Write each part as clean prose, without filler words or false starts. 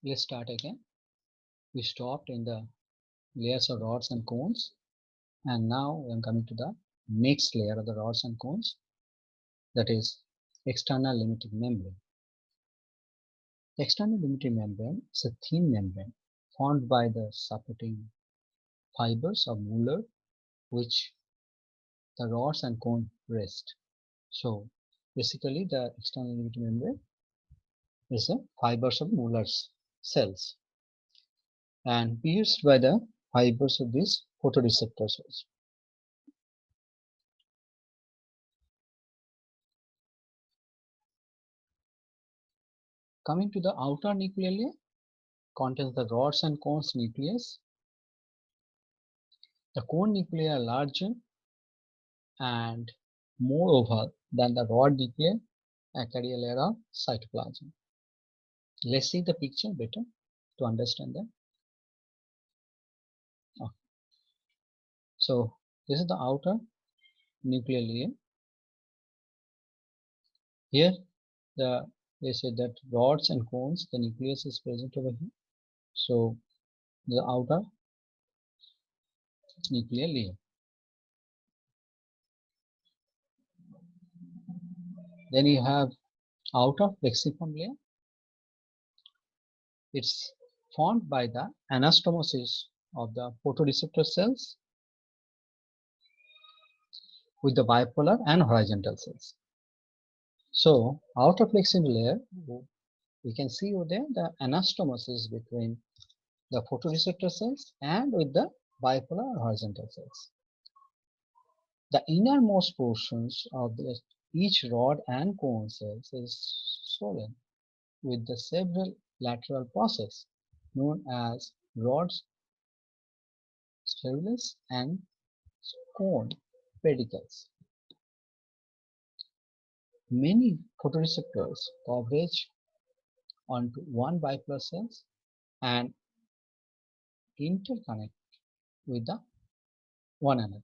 Let's start again. We stopped in the layers of rods and cones, and now I'm coming to the next layer of the rods and cones, that is external limiting membrane. The external limiting membrane is a thin membrane formed by the supporting fibers of Muller which the rods and cone rest. So basically the external limiting membrane is the fibers of Muller's cells and pierced by the fibers of these photoreceptor cells. Coming to the outer nuclear layer, contains the rods and cones nucleus. The cone nuclei are larger and more oval than the rod nuclei and carry a layer of cytoplasm. Let's see the picture better to understand that. Okay. So this is the outer nuclear layer. Here they say that rods and cones, the nucleus is present over here. So the outer nuclear layer. Then you have outer plexiform layer. It's formed by the anastomosis of the photoreceptor cells with the bipolar and horizontal cells. So outer plexiform layer, we can see over there the anastomosis between the photoreceptor cells and with the bipolar and horizontal cells. The innermost portions of each rod and cone cells is swollen with the several lateral process known as rods spherulus and cone pedicles. Many photoreceptors converge onto one bipolar cells and interconnect with the one another.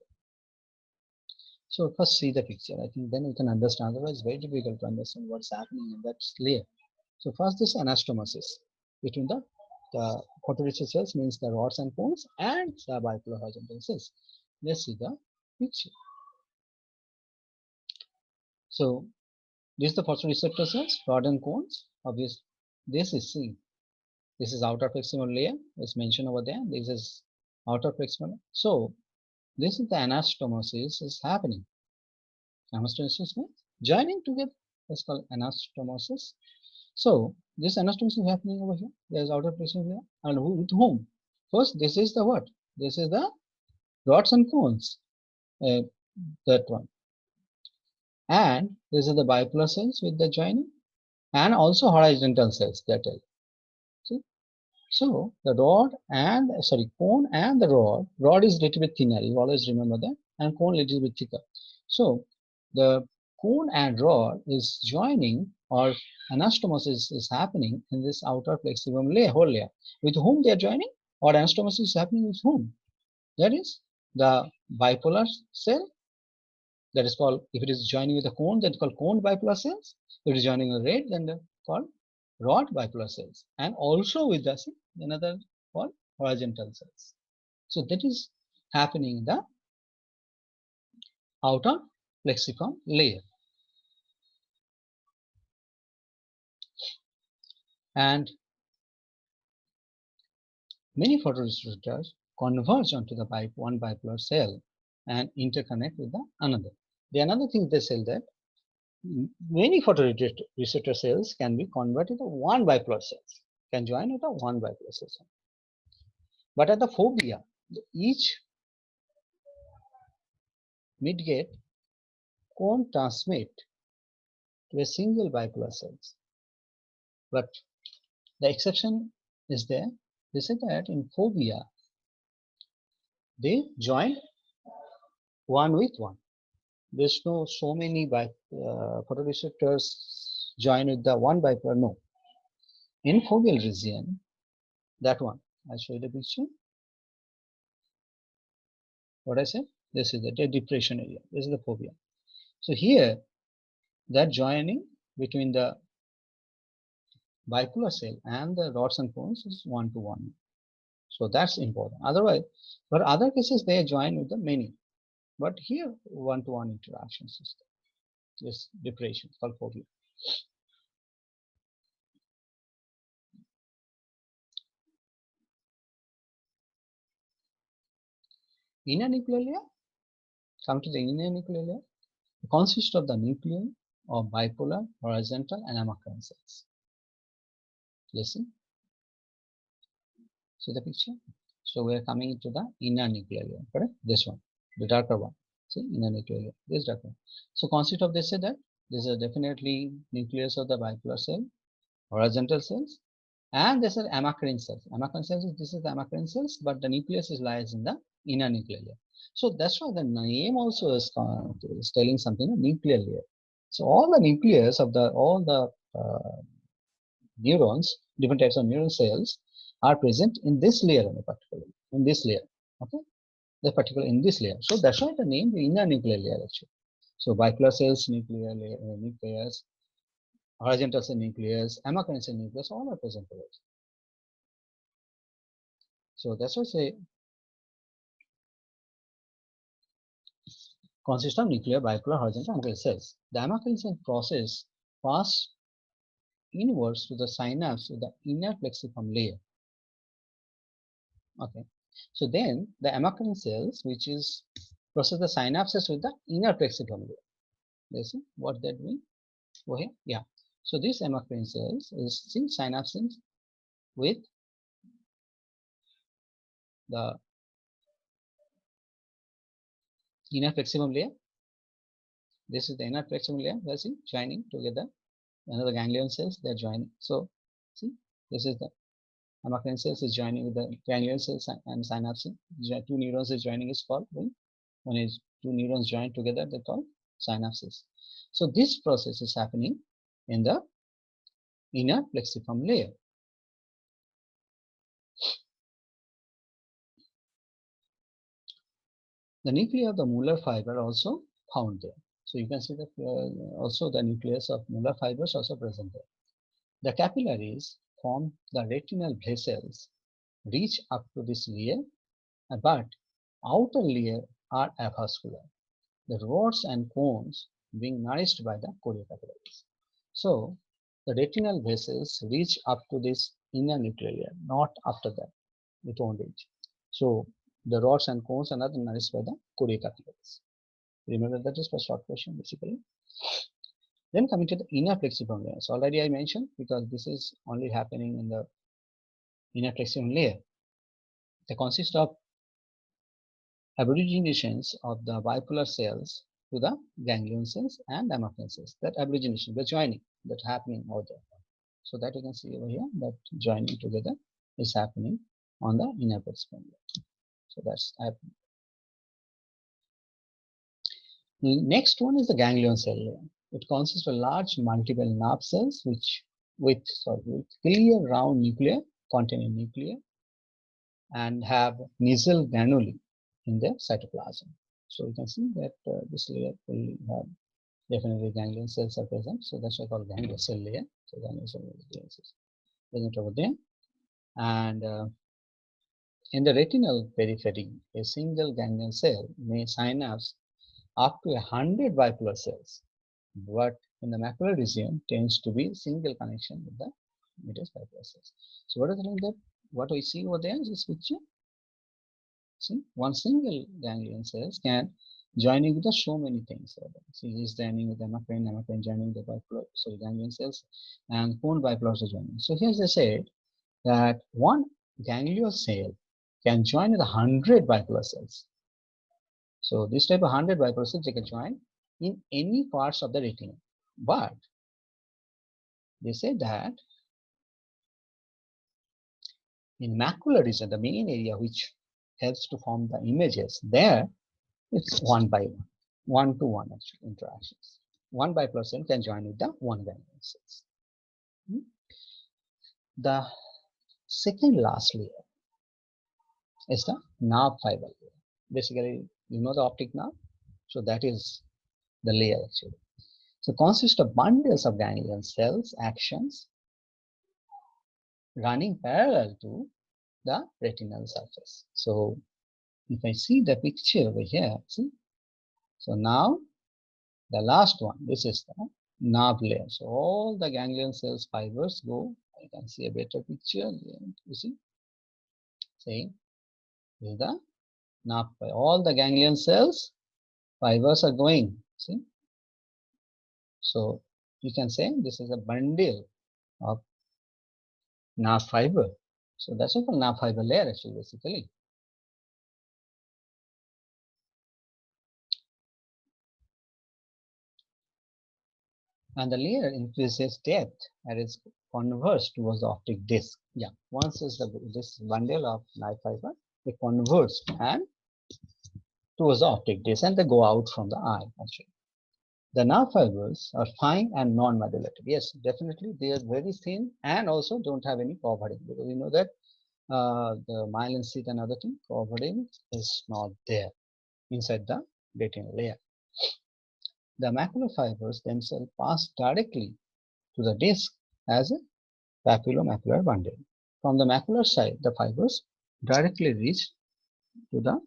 So first see the picture. I think then we can understand. Otherwise, it's very difficult to understand what's happening in that layer. So first, this anastomosis between the photoreceptor cells means the rods and cones and the bipolar horizontal cells. Let's see the picture. So this is the photoreceptor cells, rod and cones. Obviously, this is C. This is outer proximal layer. It's mentioned over there. This is outer proximal. So this is the anastomosis is happening. Anastomosis means joining together. That's called anastomosis. So this anastomosis is happening over here. There is outer proximal layer, and with whom? First, this is the what? This is the rods and cones. That one. And this is the bipolar cells with the joining, and also horizontal cells that is. See? So the cone and the rod is little bit thinner, you always remember that, and cone little bit thicker. So the cone and rod is joining, or anastomosis is happening in this outer plexiform layer, whole layer. With whom they are joining, or anastomosis is happening with whom? That is the bipolar cell. That is called, if it is joining with a cone, that's called cone bipolar cells. If it is joining with rod, then called rod bipolar cells, and also with the another called horizontal cells. So that is happening in the outer plexiform layer. And many photoreceptors converge onto the one bipolar cell and interconnect with the another. The another thing they say that many photoreceptor cells can be converted to one bipolar cells, can join with a one bipolar cell. But at the fovea, each midgate cone transmit to a single bipolar cells. But the exception is there. They say that in fovea, they join one with one. There's no so many photoreceptors join with the one bipolar. No. In foveal region, that one, I'll show you the picture. What I said? This is the depression area. This is the fovea. So here, that joining between the bipolar cell and the rods and cones is 1-to-1. So that's important. Otherwise, but other cases they join with the many. But here 1-to-1 interaction system. This depression called phobia. Inner nuclear layer. Come to the inner nuclear layer. It consists of the nuclei of bipolar, horizontal, and amacrine cells. Listen. See the picture? So we are coming into the inner nuclear layer, correct? This one, the darker one. See, inner nuclear layer. This darker one. So consist of this say that this is definitely nucleus of the bipolar cell, horizontal cells, and this are amacrine cells. Amacrine cells, this is the amacrine cells, but the nucleus lies in the inner nuclear layer. So that's why the name also is telling something, nuclear layer. So all the nucleus of all the neurons, different types of neural cells are present in this layer particularly, in this layer, okay? The particular in this layer. So that's why the name the inner nuclear layer actually. So bipolar cells, nuclear layer, nucleus, horizontal cell nucleus, amacrine cell nucleus, all are present over. So that's why I say consists of nuclear, bipolar, horizontal, and cells. The amacrine cell process pass inwards to the synapse with the inner plexiform layer. Okay. So then the amacrine cells, which is process the synapses with the inner plexiform layer. Listen, what that means? Go here. Yeah. So this amacrine cells is synapses with the inner plexiform layer. This is the inner plexiform layer. That's it, joining together. Another ganglion cells, they're joining. So see, this is the amacrine cells is joining with the ganglion cells and synapses. Two neurons is joining is called when is two neurons join together, they call synapses. So this process is happening in the inner plexiform layer. The nuclei of the molar fiber also found there. So you can see that also the nucleus of molar fibers also present there. The capillaries form the retinal vessels, reach up to this layer, but outer layer are avascular. The rods and cones being nourished by the choriocapillaries. So the retinal vessels reach up to this inner nuclear layer, not after that, it won't reach. So the rods and cones are not nourished by the choriocapillaries. Remember that is for short question basically. Then coming to the inner plexiform layer. So already I mentioned because this is only happening in the inner plexiform layer. They consist of abbreviations of the bipolar cells to the ganglion cells and amacrine cells. That abbreviation, the joining that happening over there. So that you can see over here that joining together is happening on the inner plexiform layer. So that's happening. Next one is the ganglion cell layer. It consists of large multiple nerve cells with clear round nuclei containing nuclei and have nasal granulae in their cytoplasm. So you can see that this layer will have definitely ganglion cells are present. So that's why I call ganglion cell layer. So ganglion cell layer is present over there. And in the retinal periphery, a single ganglion cell may synapse up to 100 bipolar cells, but in the macular region tends to be single connection with the medius bipolar cells. So what is the that what we see over there is this picture. See, one single ganglion cells can joining with the so many things. See, he's joining with the amacrine joining the bipolar, so ganglion cells, and cone bipolar also joining. So here's they said that one ganglion cell can join with 100 bipolar cells. So this type of 100 bipolar cells they can join in any parts of the retina. But they say that in macular region, the main area which helps to form the images, there it's one by one to one actual interactions. One bipolar cell can join with the one ganglion cells. The second last layer is the nerve fiber layer. Basically, you know the optic nerve, so that is the layer actually. So consists of bundles of ganglion cells, actions, running parallel to the retinal surface. So if I see the picture over here, see, so now the last one, this is the nerve layer. So all the ganglion cells fibers go. I can see a better picture. You see, saying this is the nerve. All the ganglion cells fibers are going. See, so you can say this is a bundle of nerve fiber. So that's what the nerve fiber layer actually basically. And the layer increases depth and it converges towards the optic disc. Yeah, once is this bundle of nerve fiber, it converges and towards the optic disc and they go out from the eye actually. The nerve fibers are fine and non-modulated. Yes, definitely they are very thin and also don't have any covering because we know that the myelin sheath and other thing covering is not there inside the retinal layer. The macular fibers themselves pass directly to the disc as a papilomacular bundle. From the macular side, the fibers directly reach to the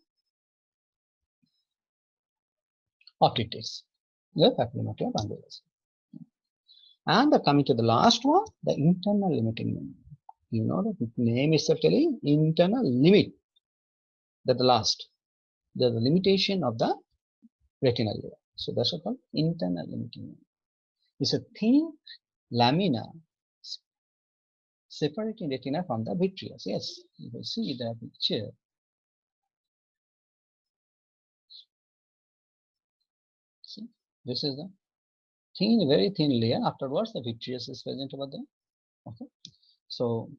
optic disc, the papilomacular bundle. And coming to the last one, the internal limiting limit. You know the name is telling internal limit. That the last, the limitation of the retinal layer. So that's what called internal limiting limit. It's a thin lamina separating retina from the vitreous. Yes, you will see the picture. See, this is the thin, very thin layer. Afterwards, the vitreous is present over there. Okay, so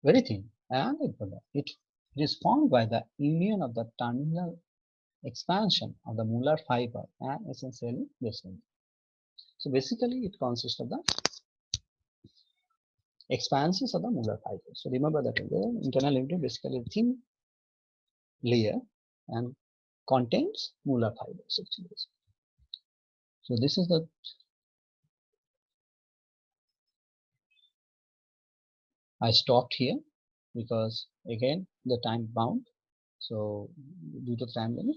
very thin, and it is formed by the union of the terminal expansion of the molar fiber and essentially basement. So basically, it consists of the expansions of the molar fiber. So remember that the internal limit basically a thin layer and contains molar fibers. So this is the I stopped here because again the time bound. So due to time limit,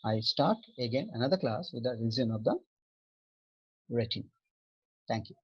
I start again another class with the region of the retina. Thank you.